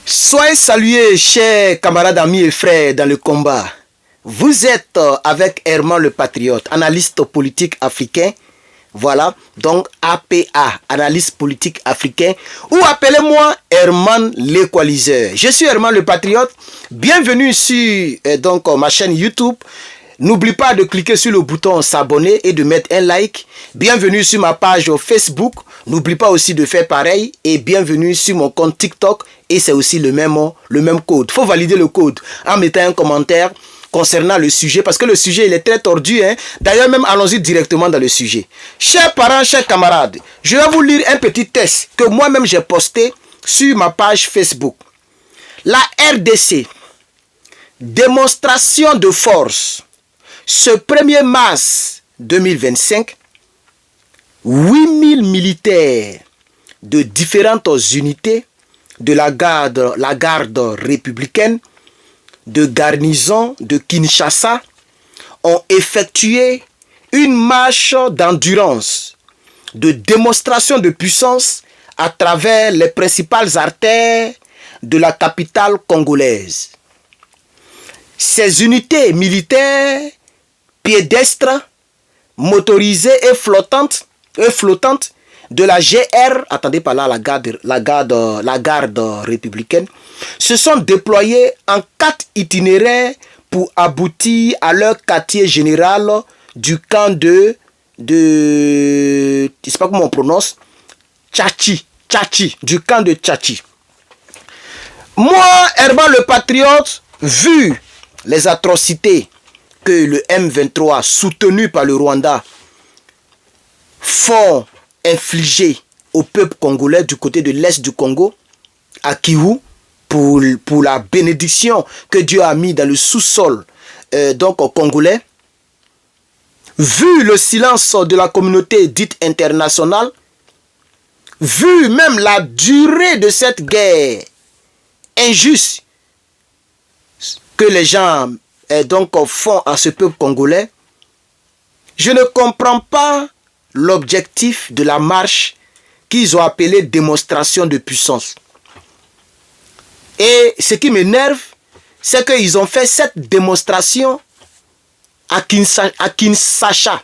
Soyez salués, chers camarades, amis et frères dans le combat. Vous êtes avec Herman le Patriote, analyste politique africain. Voilà, donc APA, analyste politique africain. Ou appelez-moi Herman l'équaliseur. Je suis Herman le Patriote. Bienvenue sur ma chaîne YouTube. N'oublie pas de cliquer sur le bouton s'abonner et de mettre un like. Bienvenue sur ma page Facebook. N'oublie pas aussi de faire pareil. Et bienvenue sur mon compte TikTok. Et c'est aussi le même code. Il faut valider le code en mettant un commentaire concernant le sujet. Parce que le sujet, il est très tordu. D'ailleurs, même allons-y directement dans le sujet. Chers parents, chers camarades, je vais vous lire un petit texte que moi-même j'ai posté sur ma page Facebook. La RDC, démonstration de force. Ce 1er mars 2025, 8000 militaires de différentes unités de la garde républicaine de garnison de Kinshasa ont effectué une marche d'endurance, de démonstration de puissance à travers les principales artères de la capitale congolaise. Ces unités militaires pédestres, motorisées et flottantes de la GR, attendez par là, la garde républicaine, se sont déployés en 4 itinéraires pour aboutir à leur quartier général du camp de je ne sais pas comment on prononce, Tchachi, du camp de Tchachi. Moi, Herman le Patriote, vu les atrocités que le M23, soutenu par le Rwanda, font infliger au peuple congolais du côté de l'Est du Congo, à Kivu, pour la bénédiction que Dieu a mis dans le sous-sol congolais, vu le silence de la communauté dite internationale, vu même la durée de cette guerre injuste que les gens font à ce peuple congolais, je ne comprends pas l'objectif de la marche qu'ils ont appelée démonstration de puissance. Et ce qui m'énerve, c'est qu'ils ont fait cette démonstration à Kinshasa.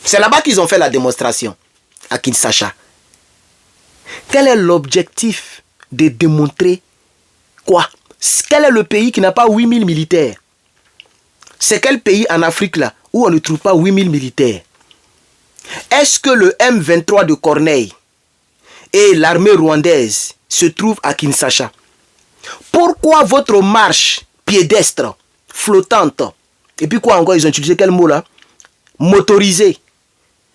C'est là-bas qu'ils ont fait la démonstration, à Kinshasa. Quel est l'objectif de démontrer quoi? Quel est le pays qui n'a pas 8000 militaires? C'est quel pays en Afrique là où on ne trouve pas 8000 militaires? Est-ce que le M23 de Corneille et l'armée rwandaise se trouvent à Kinshasa? Pourquoi votre marche pédestre, flottante, et puis quoi encore, ils ont utilisé quel mot là? Motorisée.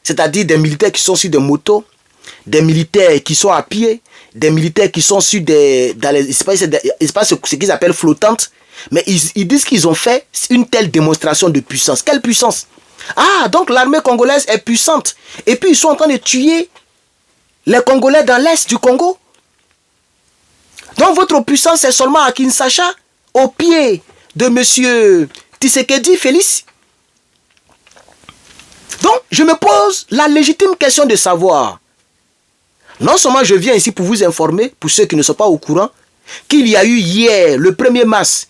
C'est-à-dire des militaires qui sont sur des motos, des militaires qui sont à pied, des militaires qui sont sur dans les espaces, ce qu'ils appellent flottantes. Mais ils disent qu'ils ont fait une telle démonstration de puissance. Quelle puissance? Ah, donc l'armée congolaise est puissante. Et puis ils sont en train de tuer les Congolais dans l'Est du Congo. Donc votre puissance est seulement à Kinshasa, au pied de M. Tshisekedi Félix. Donc je me pose la légitime question de savoir. Non seulement je viens ici pour vous informer, pour ceux qui ne sont pas au courant, qu'il y a eu hier, le 1er mars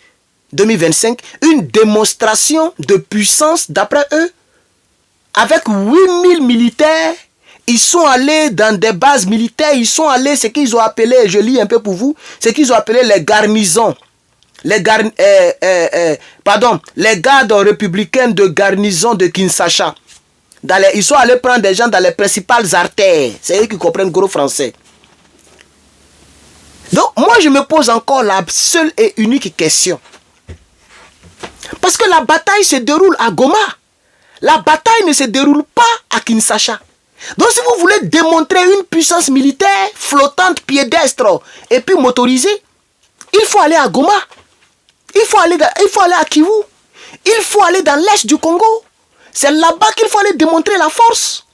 2025, une démonstration de puissance d'après eux. Avec 8000 militaires, ils sont allés dans des bases militaires, ils sont allés, ce qu'ils ont appelé, je lis un peu pour vous, ce qu'ils ont appelé les garnisons. Les gardes républicaines de garnison de Kinshasa. Ils sont allés prendre des gens dans les principales artères. C'est eux qui comprennent gros français. Donc, moi, je me pose encore la seule et unique question. Parce que la bataille se déroule à Goma. La bataille ne se déroule pas à Kinshasa. Donc, si vous voulez démontrer une puissance militaire flottante, pédestre et puis motorisée, il faut aller à Goma. Il faut aller à Kivu. Il faut aller dans l'Est du Congo. C'est là-bas qu'il faut aller démontrer la force.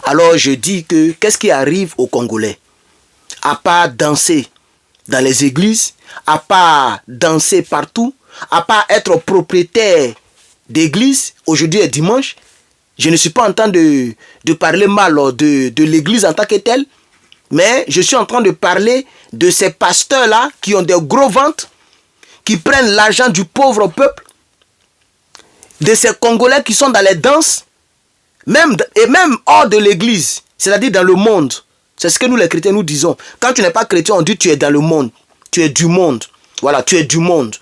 Alors je dis que qu'est-ce qui arrive aux Congolais? À part danser dans les églises, à part danser partout, à part être propriétaire d'église, aujourd'hui est dimanche, je ne suis pas en train de parler mal de l'église en tant que telle, mais je suis en train de parler de ces pasteurs-là qui ont des gros ventres, qui prennent l'argent du pauvre peuple, de ces Congolais qui sont dans les danses, même hors de l'église, c'est-à-dire dans le monde. C'est ce que nous les chrétiens nous disons. Quand tu n'es pas chrétien, on dit tu es dans le monde. Tu es du monde. Voilà, tu es du monde.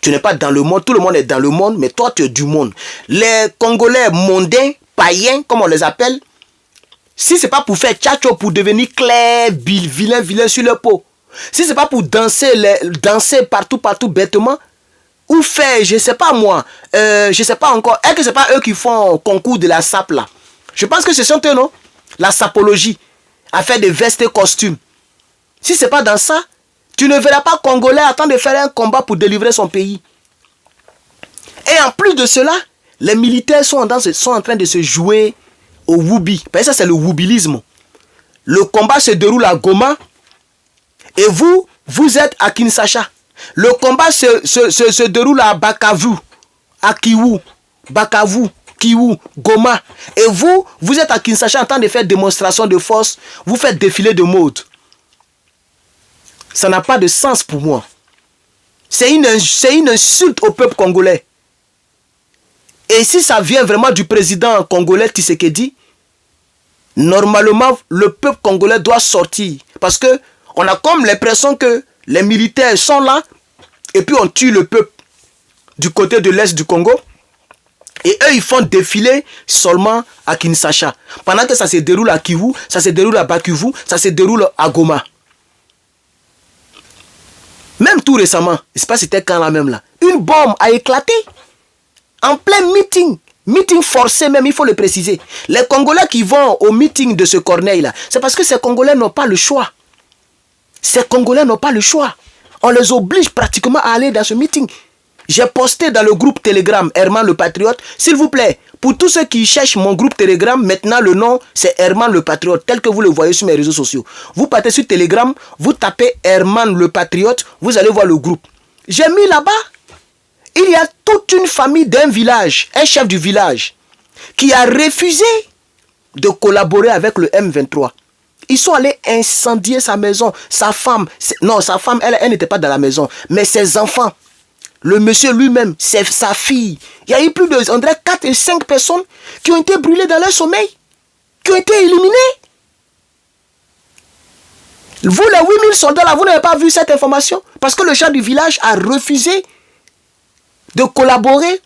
Tu n'es pas dans le monde. Tout le monde est dans le monde, mais toi tu es du monde. Les Congolais mondains, païens, comme on les appelle, si c'est pas pour faire tchatcho, pour devenir clair, vilain sur le pot, si c'est pas pour danser partout bêtement, ou faire, je sais pas moi, je sais pas encore, est-ce que c'est pas eux qui font concours de la sape là? Je pense que ce sont eux, non? La sapologie, à faire des vestes et costumes. Si c'est pas dans ça, tu ne verras pas Congolais attendre de faire un combat pour délivrer son pays. Et en plus de cela, les militaires sont en train de se jouer au Woubi. Parce que ça, c'est le Woubilisme. Le combat se déroule à Goma et vous êtes à Kinshasa. Le combat se déroule à Bukavu, à Kivu, Bukavu, Kivu, Goma. Et vous êtes à Kinshasa en train de faire démonstration de force. Vous faites défilé de mode. Ça n'a pas de sens pour moi. C'est une insulte au peuple congolais. Et si ça vient vraiment du président congolais Tshisekedi, normalement, le peuple congolais doit sortir. Parce que on a comme l'impression que les militaires sont là et puis on tue le peuple du côté de l'est du Congo. Et eux, ils font défiler seulement à Kinshasa. Pendant que ça se déroule à Kivu, ça se déroule à Bukavu, ça se déroule à Goma. Même tout récemment, je ne sais pas si c'était quand là même là, une bombe a éclaté en plein meeting. Meeting forcé même, il faut le préciser. Les Congolais qui vont au meeting de ce Corneille là, c'est parce que ces Congolais n'ont pas le choix. Ces Congolais n'ont pas le choix. On les oblige pratiquement à aller dans ce meeting. J'ai posté dans le groupe Telegram Herman le Patriote. S'il vous plaît, pour tous ceux qui cherchent mon groupe Telegram, maintenant le nom c'est Herman le Patriote, tel que vous le voyez sur mes réseaux sociaux. Vous partez sur Telegram, vous tapez Herman le Patriote, vous allez voir le groupe. J'ai mis là-bas, il y a toute une famille d'un village, un chef du village, qui a refusé de collaborer avec le M23. Ils sont allés incendier sa maison, sa femme. Non, sa femme, elle n'était pas dans la maison, mais ses enfants. Le monsieur lui-même, c'est sa fille. Il y a eu plus de, on dirait 4 et 5 personnes qui ont été brûlées dans leur sommeil, qui ont été éliminées. Vous, les 8000 soldats là, vous n'avez pas vu cette information? Parce que le chef du village a refusé de collaborer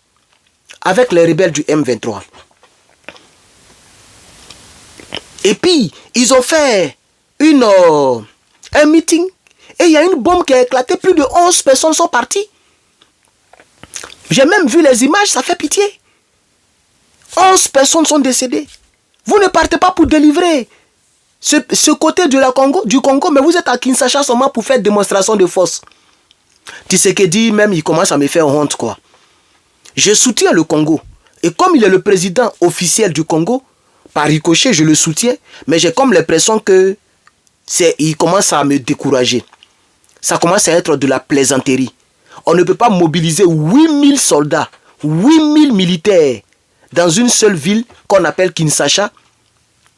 avec les rebelles du M23. Et puis, ils ont fait un meeting et il y a une bombe qui a éclaté. Plus de 11 personnes sont parties. J'ai même vu les images, ça fait pitié. 11 personnes sont décédées. Vous ne partez pas pour délivrer ce côté du Congo, mais vous êtes à Kinshasa seulement pour faire démonstration de force. Tshisekedi même, il commence à me faire honte, quoi. Je soutiens le Congo. Et comme il est le président officiel du Congo, par ricochet, je le soutiens, mais j'ai comme l'impression que il commence à me décourager. Ça commence à être de la plaisanterie. On ne peut pas mobiliser 8000 soldats, 8000 militaires dans une seule ville qu'on appelle Kinshasa,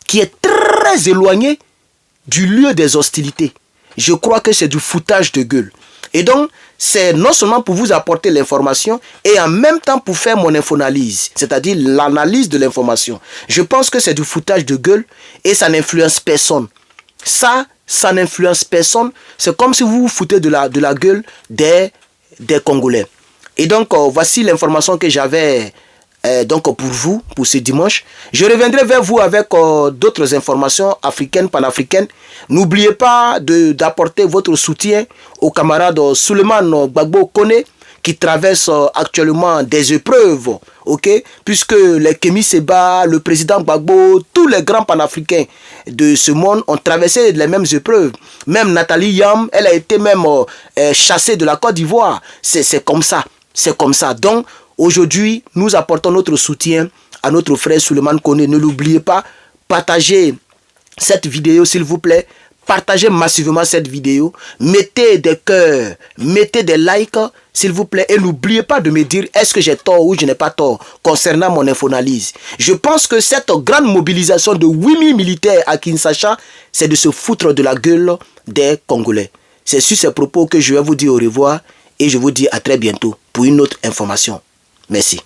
qui est très éloignée du lieu des hostilités. Je crois que c'est du foutage de gueule. Et donc, c'est non seulement pour vous apporter l'information et en même temps pour faire mon infoanalyse, c'est-à-dire l'analyse de l'information. Je pense que c'est du foutage de gueule et ça n'influence personne. Ça n'influence personne. C'est comme si vous vous foutez de la gueule des Congolais. Et donc, voici l'information que j'avais donc pour vous, pour ce dimanche. Je reviendrai vers vous avec d'autres informations africaines, panafricaines. N'oubliez pas d'apporter votre soutien au camarade Souleymane Gbagbo Koné qui traverse actuellement des épreuves, ok? Puisque les Kémy Séba, le président Gbagbo, tous les grands panafricains de ce monde ont traversé les mêmes épreuves. Même Nathalie Yam, elle a été même chassée de la Côte d'Ivoire. C'est comme ça, c'est comme ça. Donc, aujourd'hui, nous apportons notre soutien à notre frère Souleymane Koné. Ne l'oubliez pas, partagez cette vidéo s'il vous plaît. partagez massivement cette vidéo. Mettez des cœurs, mettez des likes, s'il vous plaît. Et n'oubliez pas de me dire est-ce que j'ai tort ou je n'ai pas tort concernant mon infoanalyse. Je pense que cette grande mobilisation de 8000 militaires à Kinshasa, c'est de se foutre de la gueule des Congolais. C'est sur ces propos que je vais vous dire au revoir et je vous dis à très bientôt pour une autre information. Merci.